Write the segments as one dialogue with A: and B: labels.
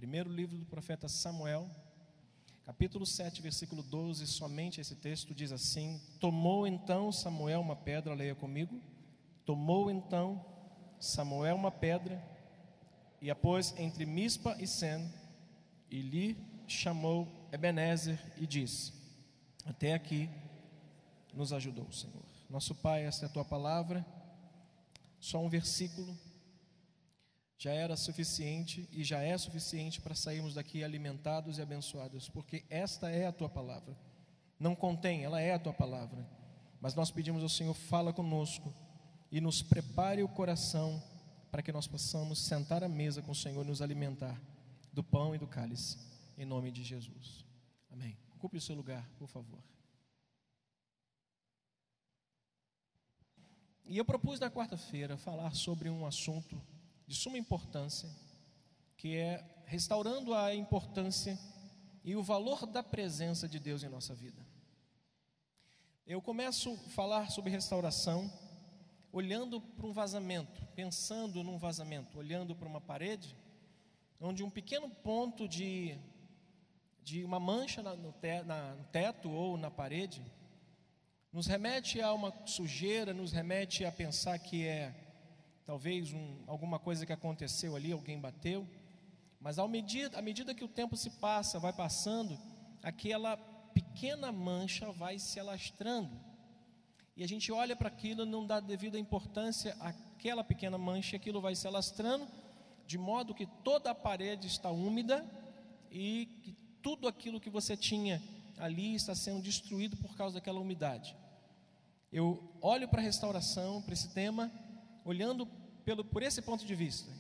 A: Primeiro livro do profeta Samuel, capítulo 7, versículo 12, somente esse texto diz assim: tomou então Samuel uma pedra, leia comigo. Tomou então Samuel uma pedra e a pôs entre Mispa e Sen, e lhe chamou Ebenezer e disse: até aqui nos ajudou o Senhor. Nosso Pai, esta é a tua palavra. Só um versículo já era suficiente e já é suficiente para sairmos daqui alimentados e abençoados, porque esta é a tua palavra. Não contém, ela é a tua palavra, mas nós pedimos ao Senhor: fala conosco e nos prepare o coração para que nós possamos sentar à mesa com o Senhor e nos alimentar do pão e do cálice, em nome de Jesus, amém. Ocupe o seu lugar, por favor. E eu propus na quarta-feira falar sobre um assunto de suma importância, que é restaurando a importância e o valor da presença de Deus em nossa vida. Eu começo a falar sobre restauração olhando para um vazamento, pensando num vazamento, olhando para uma parede, onde um pequeno ponto de uma mancha no teto ou na parede nos remete a uma sujeira, nos remete a pensar que é talvez alguma coisa que aconteceu ali, alguém bateu. Mas à medida que o tempo se passa, vai passando, aquela pequena mancha vai se alastrando. E a gente olha para aquilo, não dá devida importância àquela pequena mancha, aquilo vai se alastrando, de modo que toda a parede está úmida e que tudo aquilo que você tinha ali está sendo destruído por causa daquela umidade. Eu olho para a restauração, para esse tema, olhando por esse ponto de vista.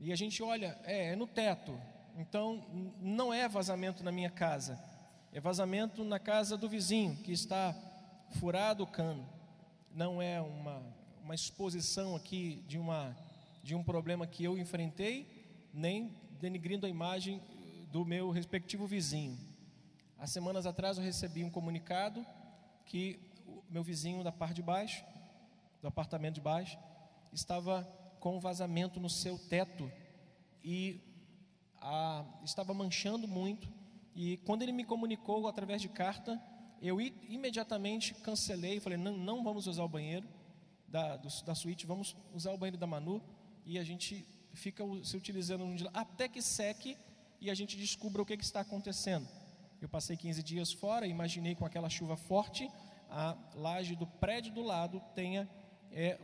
A: E a gente olha, é no teto, então não é vazamento na minha casa, é vazamento na casa do vizinho, que está furado o cano. Não é uma exposição aqui de um problema que eu enfrentei, nem denigrindo a imagem do meu respectivo vizinho. Há semanas atrás eu recebi um comunicado que o meu vizinho da parte de baixo, do apartamento de baixo, estava com um vazamento no seu teto e estava manchando muito. E quando ele me comunicou através de carta, eu imediatamente cancelei e falei: não vamos usar o banheiro da suíte, vamos usar o banheiro da Manu, e a gente fica se utilizando até que seque e a gente descubra o que está acontecendo. Eu passei 15 dias fora, imaginei com aquela chuva forte, a laje do prédio do lado tenha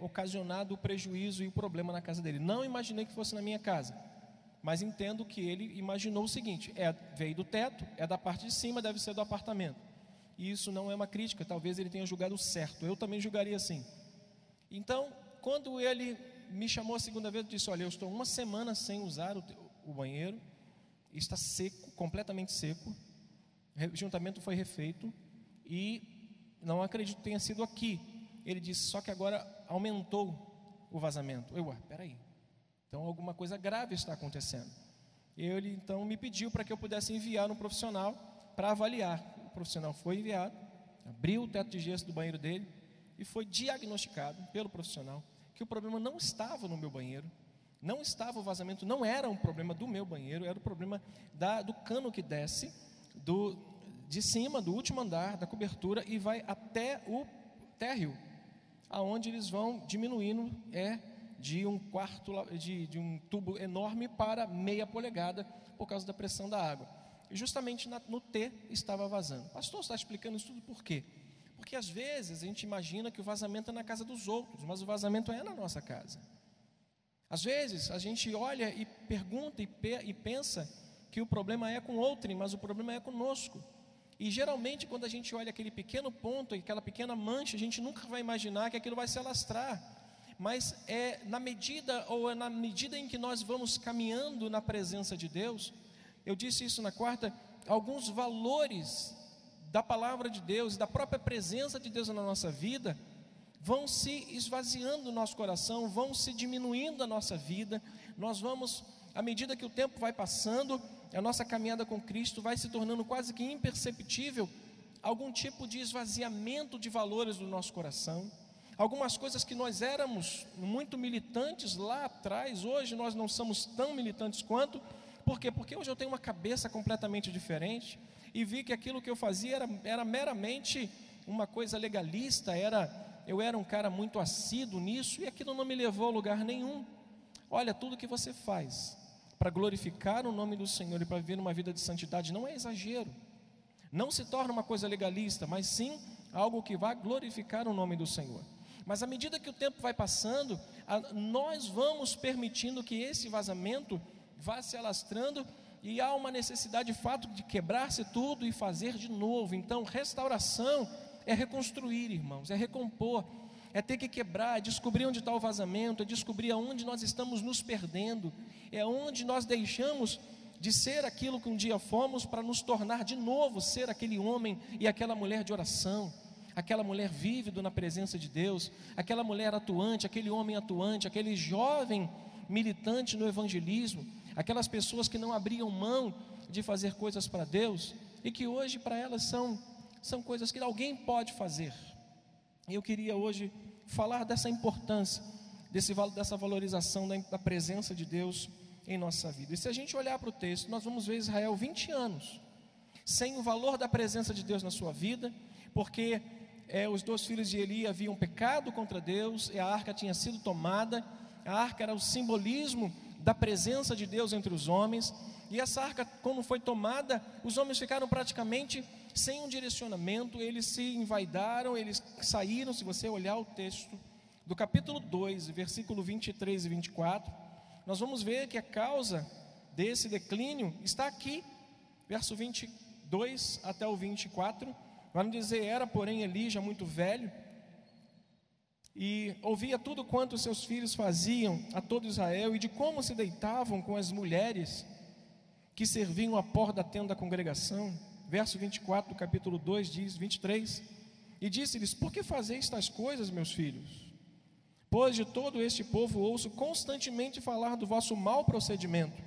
A: ocasionado o prejuízo e o problema na casa dele. Não imaginei que fosse na minha casa, mas entendo que ele imaginou o seguinte: veio do teto, é da parte de cima, deve ser do apartamento. E isso não é uma crítica, talvez ele tenha julgado certo, eu também julgaria assim. Então, quando ele me chamou a segunda vez, eu disse: olha, eu estou uma semana sem usar o banheiro, está seco, completamente seco, o juntamento foi refeito e não acredito que tenha sido aqui. Ele disse: só que agora aumentou o vazamento. Peraí, então alguma coisa grave está acontecendo. Ele então me pediu para que eu pudesse enviar um profissional para avaliar. O profissional foi enviado, abriu o teto de gesso do banheiro dele e foi diagnosticado pelo profissional que o problema não estava no meu banheiro, não estava o vazamento, não era um problema do meu banheiro, era o problema do cano que desce de cima, do último andar, da cobertura, e vai até o térreo, aonde eles vão diminuindo de um tubo enorme para meia polegada por causa da pressão da água. E justamente no T estava vazando. Pastor, você está explicando isso tudo por quê? Porque às vezes a gente imagina que o vazamento é na casa dos outros, mas o vazamento é na nossa casa. Às vezes a gente olha e pergunta e pensa que o problema é com outrem, mas o problema é conosco. E geralmente quando a gente olha aquele pequeno ponto, aquela pequena mancha, a gente nunca vai imaginar que aquilo vai se alastrar. Mas na medida em que nós vamos caminhando na presença de Deus, eu disse isso na quarta, alguns valores da palavra de Deus e da própria presença de Deus na nossa vida vão se esvaziando no nosso coração, vão se diminuindo a nossa vida. Nós vamos, à medida que o tempo vai passando, a nossa caminhada com Cristo vai se tornando quase que imperceptível algum tipo de esvaziamento de valores do nosso coração. Algumas coisas que nós éramos muito militantes lá atrás, hoje nós não somos tão militantes quanto, Por quê? Porque hoje eu tenho uma cabeça completamente diferente e vi que aquilo que eu fazia era meramente uma coisa legalista, eu era um cara muito assíduo nisso e aquilo não me levou a lugar nenhum. Olha, tudo que você faz para glorificar o nome do Senhor e para viver uma vida de santidade não é exagero, não se torna uma coisa legalista, mas sim algo que vai glorificar o nome do Senhor. Mas à medida que o tempo vai passando, nós vamos permitindo que esse vazamento vá se alastrando e há uma necessidade de fato de quebrar-se tudo e fazer de novo. Então, restauração é reconstruir, irmãos, é recompor, é ter que quebrar, é descobrir onde está o vazamento, é descobrir aonde nós estamos nos perdendo, é onde nós deixamos de ser aquilo que um dia fomos para nos tornar de novo, ser aquele homem e aquela mulher de oração, aquela mulher vívida na presença de Deus, aquela mulher atuante, aquele homem atuante, aquele jovem militante no evangelismo, aquelas pessoas que não abriam mão de fazer coisas para Deus e que hoje para elas são coisas que alguém pode fazer. E eu queria hoje falar dessa importância, dessa valorização da presença de Deus em nossa vida. E se a gente olhar para o texto, nós vamos ver Israel 20 anos sem o valor da presença de Deus na sua vida, porque os 2 filhos de Eli haviam pecado contra Deus e a arca tinha sido tomada. A arca era o simbolismo da presença de Deus entre os homens, e essa arca, quando foi tomada, os homens ficaram praticamente sem um direcionamento, eles se envaidaram, eles saíram. Se você olhar o texto do capítulo 2, versículo 23 e 24, nós vamos ver que a causa desse declínio está aqui, verso 22 até o 24, vai dizer: era porém Eli já muito velho, e ouvia tudo quanto seus filhos faziam a todo Israel, e de como se deitavam com as mulheres que serviam à porta da tenda da congregação. Verso 24 do capítulo 2 diz, 23, e disse-lhes: por que fazeis tais coisas, meus filhos? Pois de todo este povo ouço constantemente falar do vosso mau procedimento.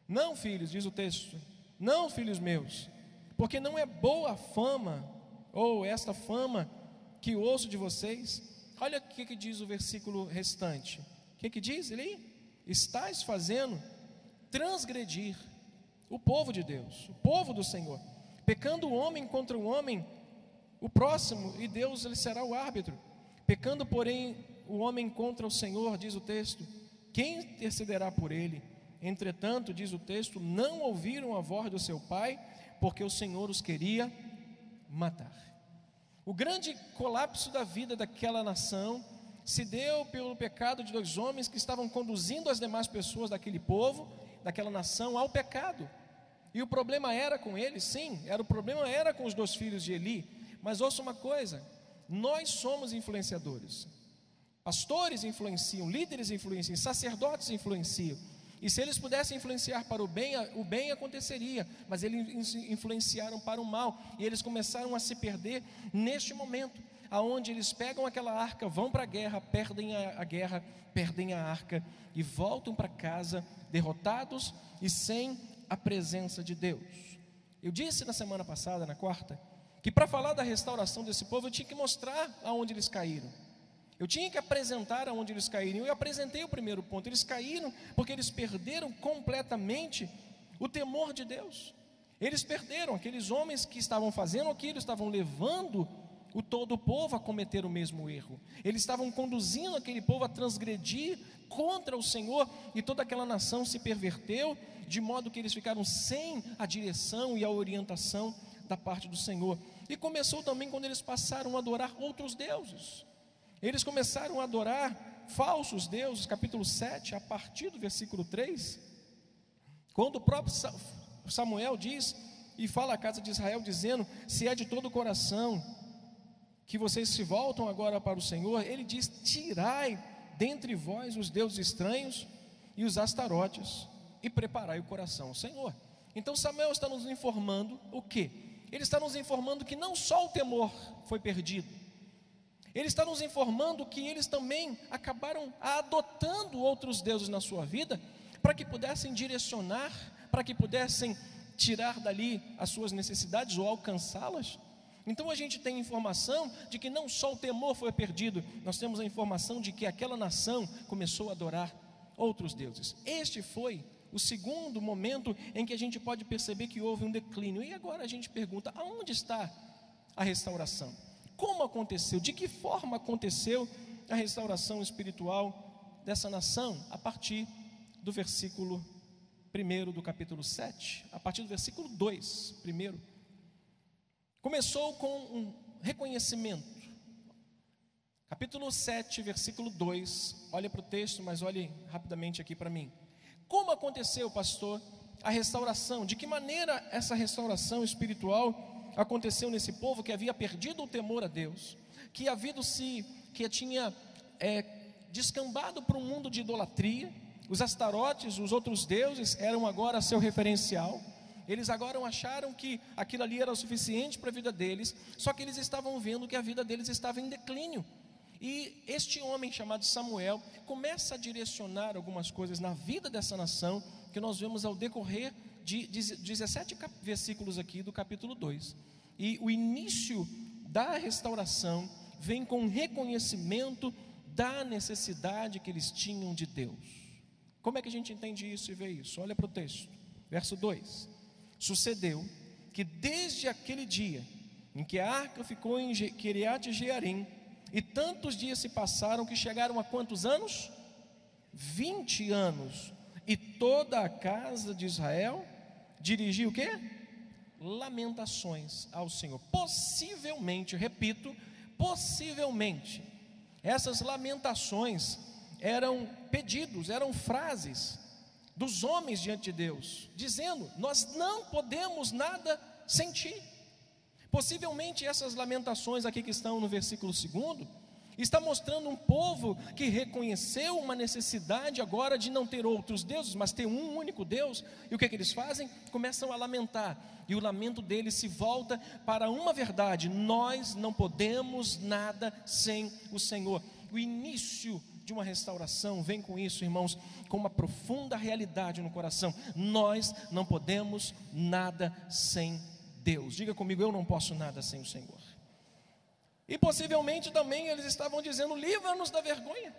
A: Não, filhos, diz o texto, não, filhos meus, porque não é boa a fama, ou esta fama que ouço de vocês. Olha o que diz o versículo restante. O que diz ele? Estais fazendo transgredir o povo de Deus, o povo do Senhor, pecando o homem contra o homem, o próximo, e Deus ele será o árbitro. Pecando, porém, o homem contra o Senhor, diz o texto, quem intercederá por ele? Entretanto, diz o texto, não ouviram a voz do seu pai, porque o Senhor os queria matar. O grande colapso da vida daquela nação se deu pelo pecado de 2 homens que estavam conduzindo as demais pessoas daquele povo, daquela nação, ao pecado. E o problema era com eles, sim, o problema era com os 2 filhos de Eli. Mas ouça uma coisa, nós somos influenciadores. Pastores influenciam, líderes influenciam, sacerdotes influenciam. E se eles pudessem influenciar para o bem aconteceria, mas eles influenciaram para o mal, e eles começaram a se perder neste momento, aonde eles pegam aquela arca, vão para a guerra, perdem a guerra, perdem a arca, e voltam para casa derrotados e sem a presença de Deus. Eu disse na semana passada, na quarta, que para falar da restauração desse povo, eu tinha que mostrar aonde eles caíram. Eu tinha que apresentar aonde eles caíram. Eu apresentei o primeiro ponto. Eles caíram porque eles perderam completamente o temor de Deus. Eles perderam, aqueles homens que estavam fazendo aquilo, estavam levando todo o povo a cometer o mesmo erro. Eles estavam conduzindo aquele povo a transgredir contra o Senhor, e toda aquela nação se perverteu, de modo que eles ficaram sem a direção e a orientação da parte do Senhor. E começou também quando eles passaram a adorar outros deuses. Eles começaram a adorar falsos deuses, capítulo 7, a partir do versículo 3, quando o próprio Samuel diz e fala à casa de Israel, dizendo: se é de todo o coração que vocês se voltam agora para o Senhor, ele diz: tirai dentre vós os deuses estranhos e os astarotes, e preparai o coração ao Senhor. Então Samuel está nos informando o quê? Ele está nos informando que não só o temor foi perdido, ele está nos informando que eles também acabaram adotando outros deuses na sua vida, para que pudessem direcionar, para que pudessem tirar dali as suas necessidades ou alcançá-las. Então a gente tem informação de que não só o temor foi perdido, nós temos a informação de que aquela nação começou a adorar outros deuses. Este foi o segundo momento em que a gente pode perceber que houve um declínio. E agora a gente pergunta: aonde está a restauração? Como aconteceu? De que forma aconteceu a restauração espiritual dessa nação? A partir do versículo 1 do capítulo 7, a partir do versículo 2, primeiro. Começou com um reconhecimento. Capítulo 7, versículo 2, olha para o texto, mas olhe rapidamente aqui para mim. Como aconteceu, pastor, a restauração? De que maneira essa restauração espiritual aconteceu nesse povo que havia perdido o temor a Deus, que tinha descambado para um mundo de idolatria? Os astarotes, os outros deuses, eram agora seu referencial. Eles agora acharam que aquilo ali era o suficiente para a vida deles, só que eles estavam vendo que a vida deles estava em declínio. E este homem chamado Samuel começa a direcionar algumas coisas na vida dessa nação, que nós vemos ao decorrer de 17 versículos aqui do capítulo 2. E o início da restauração vem com reconhecimento da necessidade que eles tinham de Deus. Como é que a gente entende isso e vê isso? Olha para o texto, verso 2. Sucedeu que desde aquele dia em que a arca ficou em Quiriate Jearim, e tantos dias se passaram que chegaram a quantos anos? 20 anos. E toda a casa de Israel dirigiu o quê? Lamentações ao Senhor. Possivelmente, repito, possivelmente, essas lamentações eram pedidos, eram frases dos homens diante de Deus, dizendo: nós não podemos nada sem ti. Possivelmente essas lamentações aqui que estão no versículo 2, está mostrando um povo que reconheceu uma necessidade agora de não ter outros deuses, mas ter um único Deus. E o que eles fazem? Começam a lamentar, e o lamento deles se volta para uma verdade: nós não podemos nada sem o Senhor. O início de uma restauração vem com isso, irmãos, com uma profunda realidade no coração: nós não podemos nada sem Deus. Diga comigo: eu não posso nada sem o Senhor. E possivelmente também eles estavam dizendo: livra-nos da vergonha,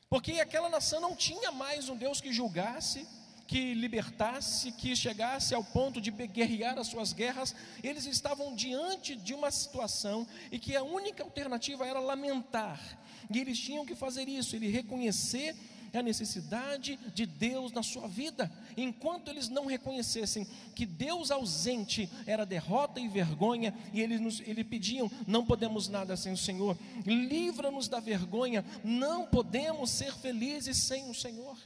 A: porque aquela nação não tinha mais um Deus que julgasse, que libertasse, que chegasse ao ponto de guerrear as suas guerras. Eles estavam diante de uma situação e que a única alternativa era lamentar, e eles tinham que fazer isso, ele reconhecer a necessidade de Deus na sua vida. Enquanto eles não reconhecessem que Deus ausente era derrota e vergonha, e eles pediam: não podemos nada sem o Senhor, livra-nos da vergonha, não podemos ser felizes sem o Senhor.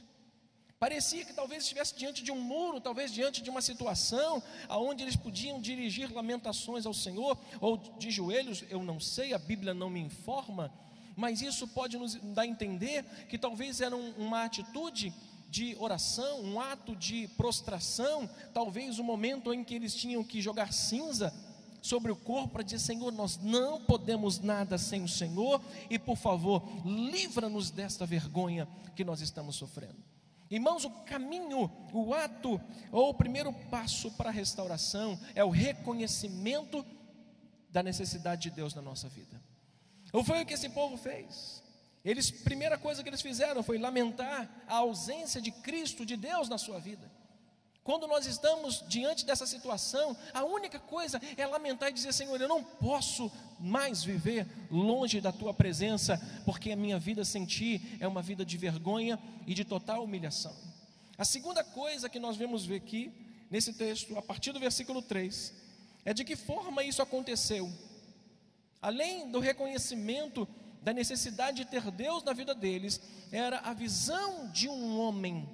A: Parecia que talvez estivesse diante de um muro, talvez diante de uma situação onde eles podiam dirigir lamentações ao Senhor, ou de joelhos, eu não sei, a Bíblia não me informa, mas isso pode nos dar a entender que talvez era uma atitude de oração, um ato de prostração, talvez um momento em que eles tinham que jogar cinza sobre o corpo para dizer: Senhor, nós não podemos nada sem o Senhor, e por favor, livra-nos desta vergonha que nós estamos sofrendo. Irmãos, o caminho, o ato, ou o primeiro passo para a restauração é o reconhecimento da necessidade de Deus na nossa vida. Ou foi o que esse povo fez? Primeira coisa que eles fizeram foi lamentar a ausência de Cristo, de Deus na sua vida. Quando nós estamos diante dessa situação, a única coisa é lamentar e dizer: Senhor, eu não posso mais viver longe da Tua presença, porque a minha vida sem Ti é uma vida de vergonha e de total humilhação. A segunda coisa que nós vemos ver aqui, nesse texto, a partir do versículo 3, é de que forma isso aconteceu. Além do reconhecimento da necessidade de ter Deus na vida deles, era a visão de um homem.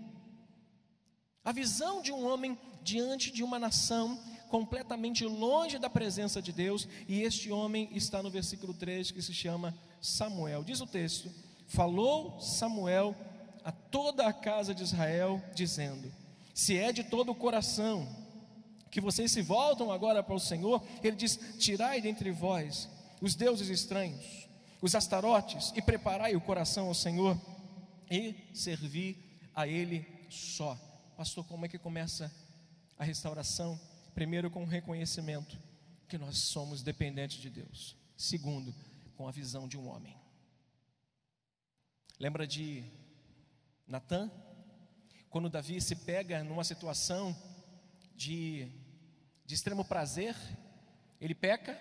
A: A visão de um homem diante de uma nação completamente longe da presença de Deus, e este homem está no versículo 3, que se chama Samuel. Diz o texto: falou Samuel a toda a casa de Israel, dizendo: se é de todo o coração que vocês se voltam agora para o Senhor, ele diz: tirai dentre vós os deuses estranhos, os astarotes, e preparai o coração ao Senhor, e servi a Ele só. Pastor, como é que começa a restauração? Primeiro, com o reconhecimento que nós somos dependentes de Deus. Segundo, com a visão de um homem. Lembra de Natã? Quando Davi se pega numa situação de extremo prazer, ele peca,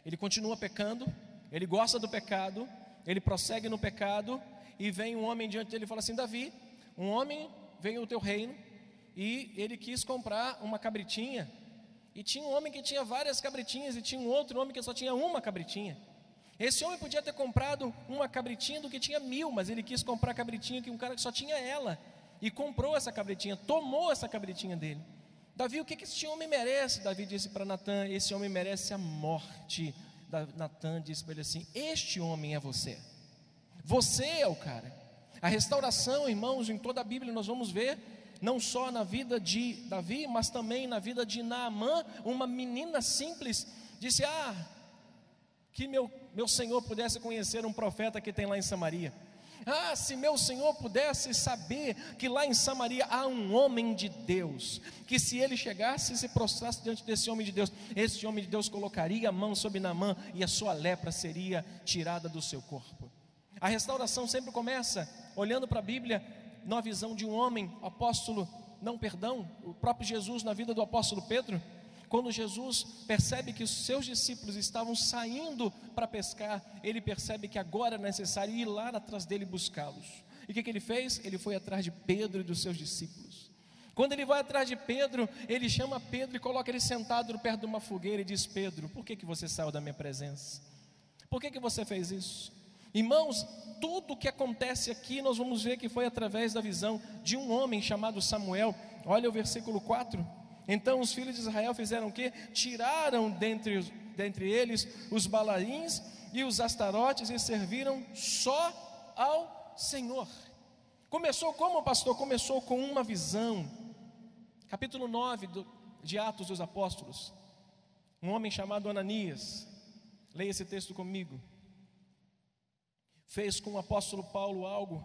A: ele continua pecando, ele gosta do pecado, ele prossegue no pecado, e vem um homem diante dele e fala assim: Davi, um homem veio ao teu reino, e ele quis comprar uma cabritinha, e tinha um homem que tinha várias cabritinhas, e tinha um outro homem que só tinha uma cabritinha. Esse homem podia ter comprado uma cabritinha do que tinha 1000, mas ele quis comprar a cabritinha que um cara que só tinha ela, e comprou essa cabritinha, tomou essa cabritinha dele. Davi, o que esse homem merece? Davi disse para Natã: esse homem merece a morte. Natã disse para ele assim: este homem é você, você é o cara. A restauração, irmãos, em toda a Bíblia nós vamos ver, não só na vida de Davi, mas também na vida de Naamã, uma menina simples, disse: que meu senhor pudesse conhecer um profeta que tem lá em Samaria. Se meu senhor pudesse saber que lá em Samaria há um homem de Deus, que se ele chegasse e se prostrasse diante desse homem de Deus, esse homem de Deus colocaria a mão sobre Naamã e a sua lepra seria tirada do seu corpo. A restauração sempre começa olhando para a Bíblia, na visão de um homem, o próprio Jesus, na vida do apóstolo Pedro. Quando Jesus percebe que os seus discípulos estavam saindo para pescar, ele percebe que agora é necessário ir lá atrás dele buscá-los. E o que ele fez? Ele foi atrás de Pedro e dos seus discípulos. Quando ele vai atrás de Pedro, ele chama Pedro e coloca ele sentado perto de uma fogueira e diz: Pedro, por que você saiu da minha presença? Por que você fez isso? Irmãos, tudo o que acontece aqui nós vamos ver que foi através da visão de um homem chamado Samuel. Olha o versículo 4. Então os filhos de Israel fizeram o quê? Tiraram dentre eles os balarins e os astarotes e serviram só ao Senhor. Começou como, pastor? Começou com uma visão. Capítulo 9 de Atos dos Apóstolos. Um homem chamado Ananias, leia esse texto comigo, fez com o apóstolo Paulo algo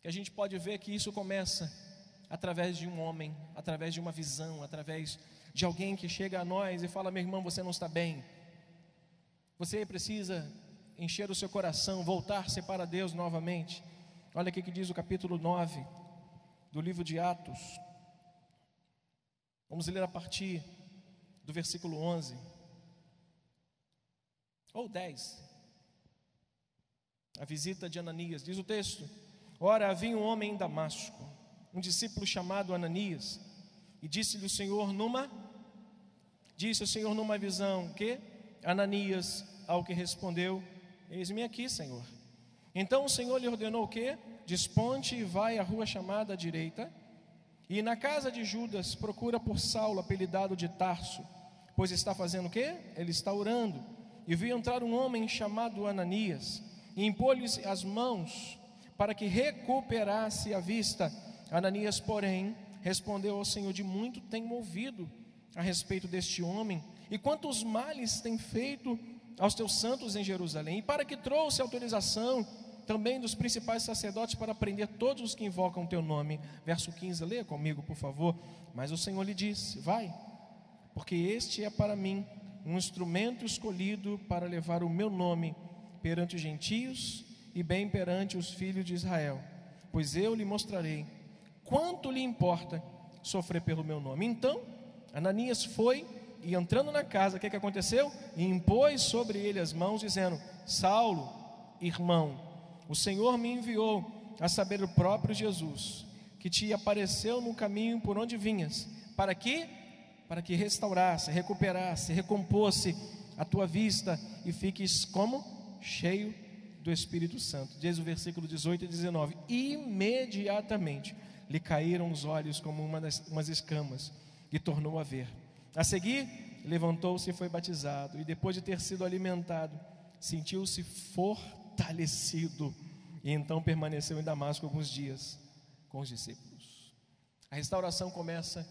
A: que a gente pode ver que isso começa através de um homem, através de uma visão, através de alguém que chega a nós e fala: meu irmão, você não está bem, você precisa encher o seu coração, voltar-se para Deus novamente. Olha aqui que diz o capítulo 9 do livro de Atos. Vamos ler a partir do versículo 11 ou 10. A visita de Ananias, diz o texto: ora, havia um homem em Damasco, um discípulo chamado Ananias, e disse-lhe o Senhor numa visão, que Ananias, ao que respondeu: eis-me aqui, Senhor. Então o Senhor lhe ordenou o quê? Desponte e vai à rua chamada à direita, e na casa de Judas procura por Saulo, apelidado de Tarso, pois está fazendo o quê? Ele está orando. E viu entrar um homem chamado Ananias, e impôs-lhe as mãos para que recuperasse a vista. Ananias, porém, respondeu ao Senhor: de muito tenho ouvido a respeito deste homem, e quantos males tem feito aos teus santos em Jerusalém, e para que trouxe autorização também dos principais sacerdotes para prender todos os que invocam o teu nome. Verso 15, leia comigo, por favor. Mas o Senhor lhe disse: vai, porque este é para mim um instrumento escolhido para levar o meu nome perante os gentios e bem perante os filhos de Israel, pois eu lhe mostrarei quanto lhe importa sofrer pelo meu nome. Então Ananias foi, e entrando na casa, o que aconteceu? E impôs sobre ele as mãos, dizendo: Saulo, irmão, o Senhor me enviou, a saber, o próprio Jesus, que te apareceu no caminho por onde vinhas, para que restaurasse, recuperasse, recomposse a tua vista e fiques como? Cheio do Espírito Santo. Diz o versículo 18 e 19: imediatamente lhe caíram os olhos como umas escamas, e tornou a ver. A seguir, levantou-se e foi batizado, e depois de ter sido alimentado, sentiu-se fortalecido, e então permaneceu em Damasco alguns dias com os discípulos. A restauração começa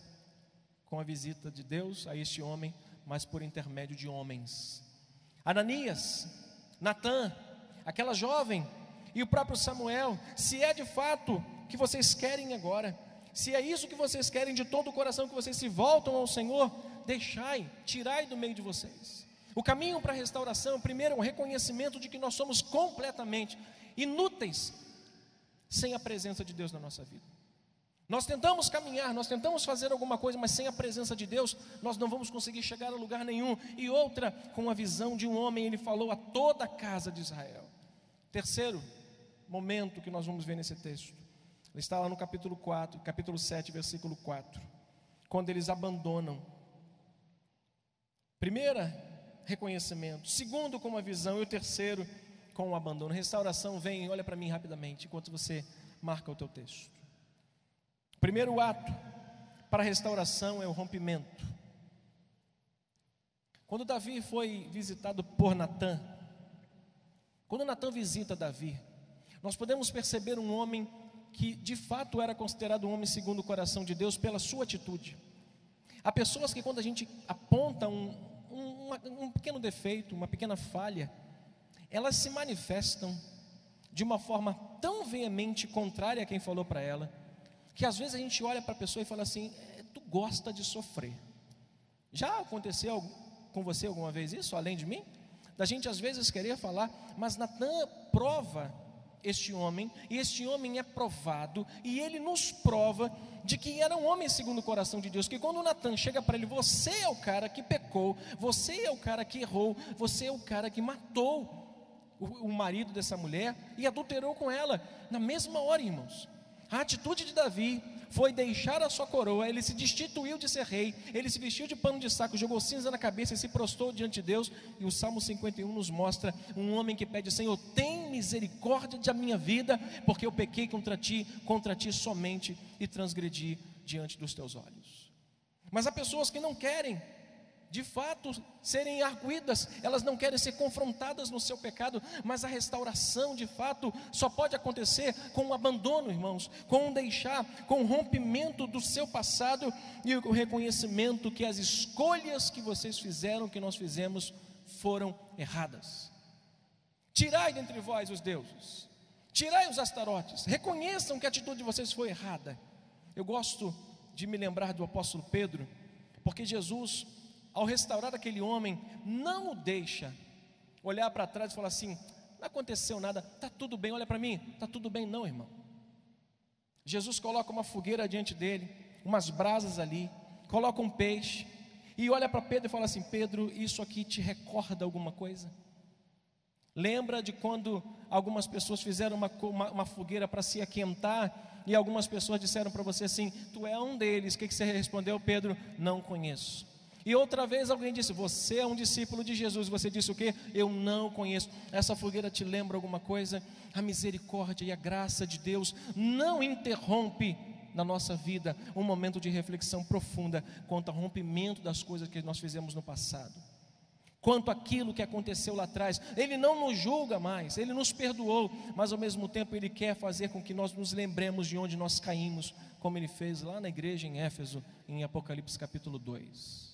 A: com a visita de Deus a este homem, mas por intermédio de homens. Ananias, Natã, aquela jovem e o próprio Samuel. Se é de fato que vocês querem agora, se é isso que vocês querem de todo o coração, que vocês se voltam ao Senhor, tirai do meio de vocês. O caminho para a restauração, primeiro, é um reconhecimento de que nós somos completamente inúteis sem a presença de Deus na nossa vida. Nós tentamos caminhar, nós tentamos fazer alguma coisa, mas sem a presença de Deus, nós não vamos conseguir chegar a lugar nenhum. E outra, com a visão de um homem, ele falou a toda a casa de Israel. Terceiro momento que nós vamos ver nesse texto, ele está lá no capítulo 7, versículo 4, quando eles abandonam. Primeira, reconhecimento. Segundo, com a visão. E o terceiro, com o abandono. Restauração vem, olha para mim rapidamente, enquanto você marca o teu texto. Primeiro ato para a restauração é o rompimento. Quando Davi foi visitado por Natã, quando Natã visita Davi, nós podemos perceber um homem que de fato era considerado um homem segundo o coração de Deus pela sua atitude. Há pessoas que, quando a gente aponta um pequeno defeito, uma pequena falha, elas se manifestam de uma forma tão veemente contrária a quem falou para ela, que às vezes a gente olha para a pessoa e fala assim: tu gosta de sofrer. Já aconteceu com você alguma vez isso, além de mim? Da gente às vezes querer falar, mas Natã prova este homem, e este homem é provado, e ele nos prova de que era um homem segundo o coração de Deus. Que quando Natã chega para ele: você é o cara que pecou, você é o cara que errou, você é o cara que matou o marido dessa mulher e adulterou com ela, na mesma hora, irmãos. A atitude de Davi foi deixar a sua coroa, ele se destituiu de ser rei, ele se vestiu de pano de saco, jogou cinza na cabeça e se prostrou diante de Deus. E o Salmo 51 nos mostra um homem que pede: Senhor, tem misericórdia da minha vida, porque eu pequei contra ti somente, e transgredi diante dos teus olhos. Mas há pessoas que não querem de fato serem arguidas, elas não querem ser confrontadas no seu pecado, mas a restauração de fato só pode acontecer com o abandono, irmãos, com o deixar, com o rompimento do seu passado e o reconhecimento que as escolhas que vocês fizeram, que nós fizemos, foram erradas. Tirai dentre vós os deuses, tirai os astarotes, reconheçam que a atitude de vocês foi errada. Eu gosto de me lembrar do apóstolo Pedro, porque Jesus, ao restaurar aquele homem, não o deixa olhar para trás e falar assim: não aconteceu nada, está tudo bem, olha para mim, está tudo bem. Não, irmão. Jesus coloca uma fogueira diante dele, umas brasas ali, coloca um peixe, e olha para Pedro e fala assim: Pedro, isso aqui te recorda alguma coisa? Lembra de quando algumas pessoas fizeram uma fogueira para se aquentar, e algumas pessoas disseram para você assim: tu é um deles. O que você respondeu, Pedro? Não conheço. E outra vez alguém disse: você é um discípulo de Jesus. Você disse o quê? Eu não conheço. Essa fogueira te lembra alguma coisa? A misericórdia e a graça de Deus não interrompe na nossa vida um momento de reflexão profunda quanto ao rompimento das coisas que nós fizemos no passado, quanto àquilo que aconteceu lá atrás. Ele não nos julga mais, Ele nos perdoou, mas ao mesmo tempo Ele quer fazer com que nós nos lembremos de onde nós caímos, como Ele fez lá na igreja em Éfeso, em Apocalipse capítulo 2.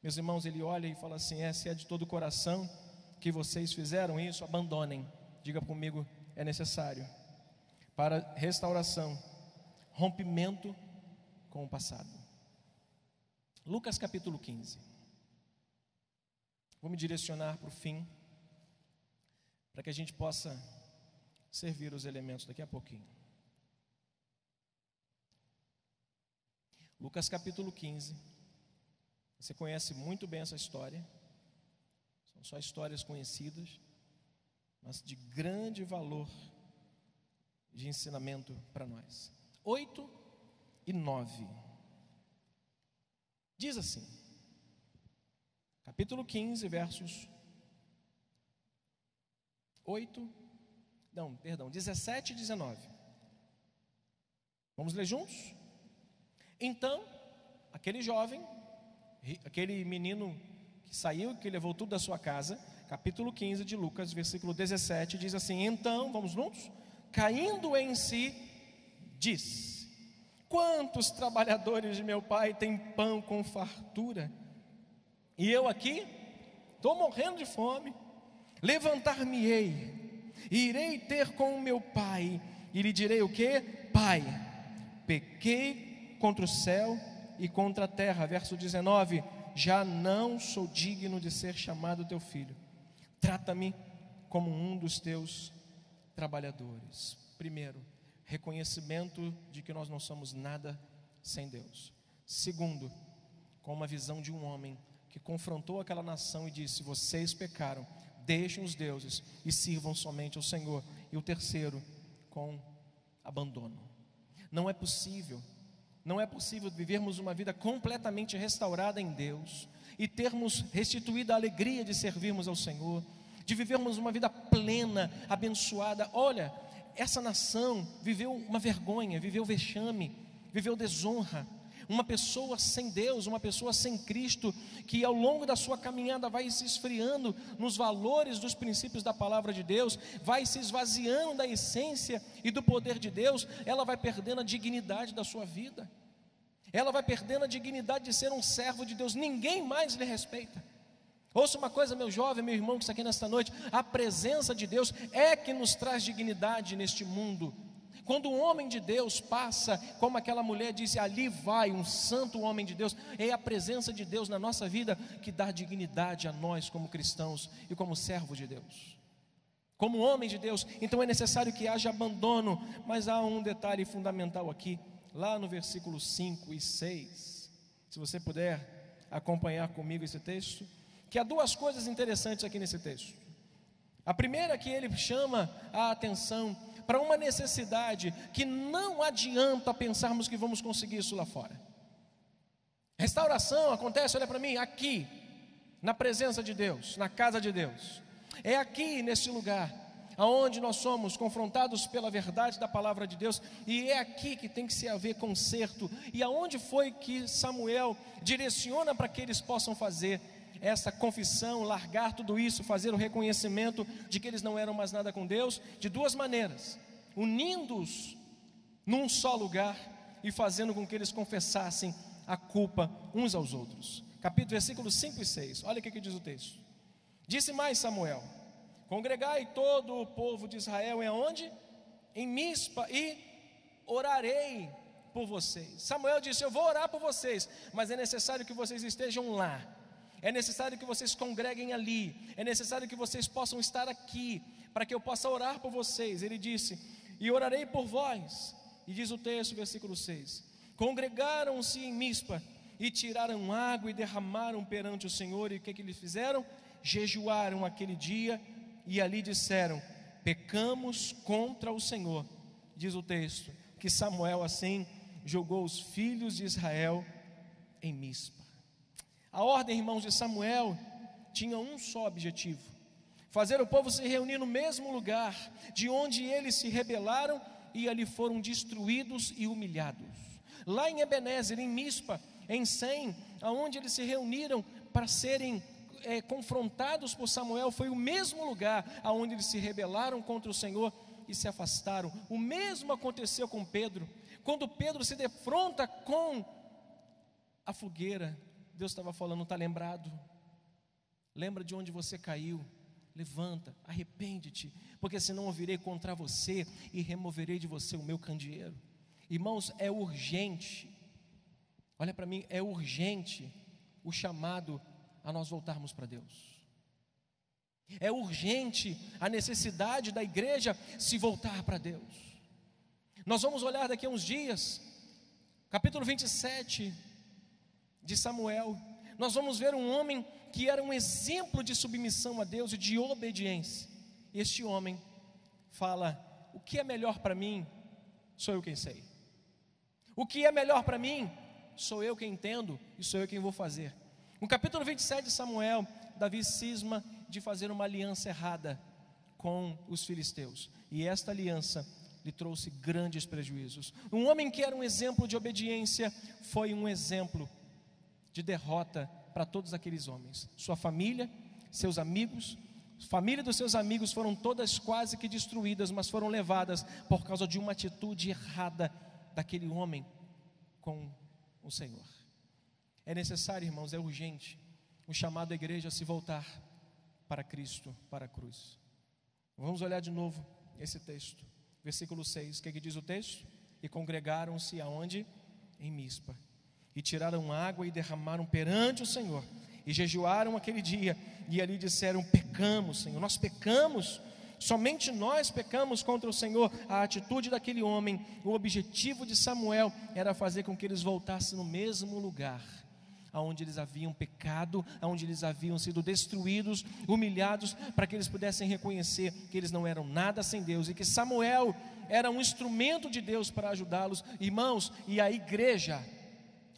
A: Meus irmãos, Ele olha e fala assim: se é de todo o coração que vocês fizeram isso, abandonem. Diga comigo: é necessário para restauração, rompimento com o passado. Lucas capítulo 15. Vou me direcionar para o fim, para que a gente possa servir os elementos daqui a pouquinho. Lucas capítulo 15. Você conhece muito bem essa história. São só histórias conhecidas, mas de grande valor de ensinamento para nós. 8 e 9. Diz assim, capítulo 15, versos 17 e 19. Vamos ler juntos? Então, aquele jovem, aquele menino que saiu, que levou tudo da sua casa, capítulo 15 de Lucas, versículo 17, diz assim: então, vamos juntos? Caindo em si, diz: quantos trabalhadores de meu pai têm pão com fartura, e eu aqui estou morrendo de fome. Levantar-me-ei, e irei ter com o meu pai, e lhe direi o quê? Pai, pequei contra o céu e contra a terra. Verso 19: já não sou digno de ser chamado teu filho, trata-me como um dos teus trabalhadores. Primeiro, reconhecimento de que nós não somos nada sem Deus. Segundo, com uma visão de um homem que confrontou aquela nação e disse: vocês pecaram, deixem os deuses e sirvam somente ao Senhor. E o terceiro, com abandono. Não é possível vivermos uma vida completamente restaurada em Deus e termos restituído a alegria de servirmos ao Senhor, de vivermos uma vida plena, abençoada. Olha, essa nação viveu uma vergonha, viveu vexame, viveu desonra. Uma pessoa sem Deus, uma pessoa sem Cristo, que ao longo da sua caminhada vai se esfriando nos valores dos princípios da palavra de Deus, vai se esvaziando da essência e do poder de Deus, ela vai perdendo a dignidade da sua vida, ela vai perdendo a dignidade de ser um servo de Deus, ninguém mais lhe respeita. Ouça uma coisa, meu jovem, meu irmão que está aqui nesta noite: a presença de Deus é que nos traz dignidade neste mundo. Quando um homem de Deus passa, como aquela mulher disse, ali vai um santo homem de Deus, é a presença de Deus na nossa vida que dá dignidade a nós como cristãos e como servos de Deus, como homem de Deus. Então é necessário que haja abandono, mas há um detalhe fundamental aqui, lá no versículo 5 e 6, se você puder acompanhar comigo esse texto, que há duas coisas interessantes aqui nesse texto. A primeira é que ele chama a atenção para uma necessidade que não adianta pensarmos que vamos conseguir isso lá fora. Restauração acontece, olha para mim, aqui, na presença de Deus, na casa de Deus. É aqui, nesse lugar, aonde nós somos confrontados pela verdade da palavra de Deus, e é aqui que tem que se haver conserto. E aonde foi que Samuel direciona para que eles possam fazer essa confissão, largar tudo isso, fazer o reconhecimento de que eles não eram mais nada com Deus? De duas maneiras: unindo-os num só lugar e fazendo com que eles confessassem a culpa uns aos outros. Versículos 5 e 6, olha o que diz o texto. Disse mais Samuel: congregai todo o povo de Israel, onde? Em Mispa, e orarei por vocês. Samuel disse: eu vou orar por vocês, mas é necessário que vocês estejam lá, é necessário que vocês congreguem ali, é necessário que vocês possam estar aqui, para que eu possa orar por vocês. Ele disse: e orarei por vós. E diz o texto, versículo 6: congregaram-se em Mispa, e tiraram água e derramaram perante o Senhor. E o que eles fizeram? Jejuaram aquele dia, e ali disseram: pecamos contra o Senhor. Diz o texto que Samuel assim julgou os filhos de Israel em Mispa. A ordem, irmãos, de Samuel tinha um só objetivo: fazer o povo se reunir no mesmo lugar de onde eles se rebelaram e ali foram destruídos e humilhados. Lá em Ebenezer, em Mispa, em Sem, aonde eles se reuniram para serem confrontados por Samuel, foi o mesmo lugar aonde eles se rebelaram contra o Senhor e se afastaram. O mesmo aconteceu com Pedro. Quando Pedro se defronta com a fogueira, Deus estava falando: está lembrado? Lembra de onde você caiu? Levanta, arrepende-te, porque senão eu virei contra você e removerei de você o meu candeeiro. Irmãos, é urgente, olha para mim, é urgente o chamado a nós voltarmos para Deus. É urgente a necessidade da igreja se voltar para Deus. Nós vamos olhar daqui a uns dias, capítulo 27 de Samuel. Nós vamos ver um homem que era um exemplo de submissão a Deus e de obediência. Este homem fala: o que é melhor para mim, sou eu quem sei. O que é melhor para mim, sou eu quem entendo e sou eu quem vou fazer. No capítulo 27 de Samuel, Davi cisma de fazer uma aliança errada com os filisteus, e esta aliança lhe trouxe grandes prejuízos. Um homem que era um exemplo de obediência foi um exemplo de derrota para todos aqueles homens. Sua família, seus amigos, família dos seus amigos foram todas quase que destruídas, mas foram levadas por causa de uma atitude errada daquele homem com o Senhor. É necessário, irmãos, é urgente o chamado à igreja a se voltar para Cristo, para a cruz. Vamos olhar de novo esse texto, versículo 6, o que diz o texto? E congregaram-se aonde? Em Mispa, e tiraram água e derramaram perante o Senhor, e jejuaram aquele dia, e ali disseram: pecamos, Senhor, nós pecamos Somente nós pecamos contra o Senhor. A atitude daquele homem, o objetivo de Samuel era fazer com que eles voltassem no mesmo lugar aonde eles haviam pecado, aonde eles haviam sido destruídos, humilhados, para que eles pudessem reconhecer que eles não eram nada sem Deus e que Samuel era um instrumento de Deus para ajudá-los. Irmãos, e a igreja,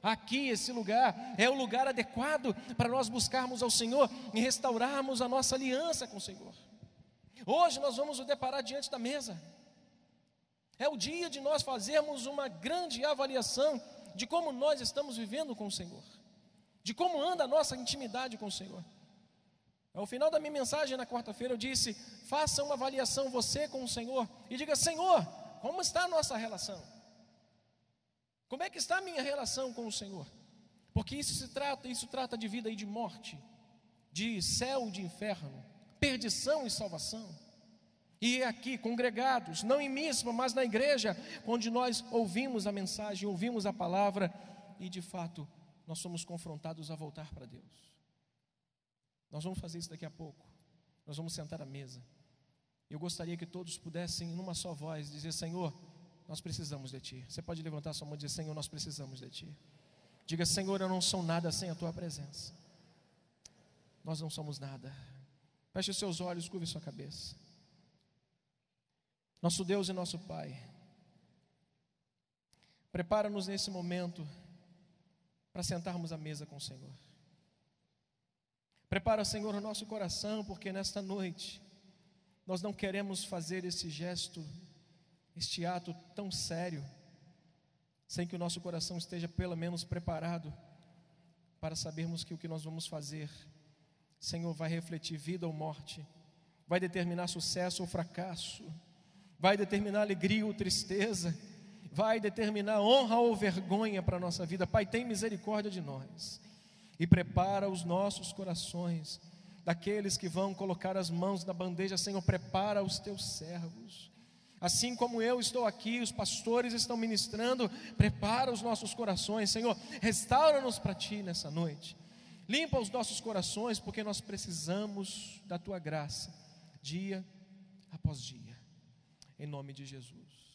A: aqui esse lugar é o lugar adequado para nós buscarmos ao Senhor e restaurarmos a nossa aliança com o Senhor. Hoje nós vamos nos deparar diante da mesa. É o dia de nós fazermos uma grande avaliação de como nós estamos vivendo com o Senhor, de como anda a nossa intimidade com o Senhor. Ao final da minha mensagem na quarta-feira eu disse: faça uma avaliação você com o Senhor e diga: Senhor, como está a nossa relação? Como é que está a minha relação com o Senhor? Porque isso trata de vida e de morte, de céu e de inferno, perdição e salvação. E aqui, congregados, não em missa, mas na igreja, onde nós ouvimos a mensagem, ouvimos a palavra e de fato nós somos confrontados a voltar para Deus. Nós vamos fazer isso daqui a pouco. Nós vamos sentar à mesa. Eu gostaria que todos pudessem, numa só voz, dizer: Senhor, nós precisamos de Ti. Você pode levantar sua mão e dizer: Senhor, nós precisamos de Ti. Diga: Senhor, eu não sou nada sem a Tua presença. Nós não somos nada. Feche os seus olhos, curve sua cabeça. Nosso Deus e nosso Pai, prepara-nos nesse momento para sentarmos à mesa com o Senhor. Prepara, Senhor, o nosso coração, porque nesta noite nós não queremos fazer esse gesto, este ato tão sério, sem que o nosso coração esteja pelo menos preparado para sabermos que o que nós vamos fazer, Senhor, vai refletir vida ou morte, vai determinar sucesso ou fracasso, vai determinar alegria ou tristeza, vai determinar honra ou vergonha para a nossa vida. Pai, tem misericórdia de nós e prepara os nossos corações, daqueles que vão colocar as mãos na bandeja. Senhor, prepara os teus servos, assim como eu estou aqui, os pastores estão ministrando, prepara os nossos corações. Senhor, restaura-nos para Ti nessa noite, limpa os nossos corações, porque nós precisamos da Tua graça, dia após dia, em nome de Jesus.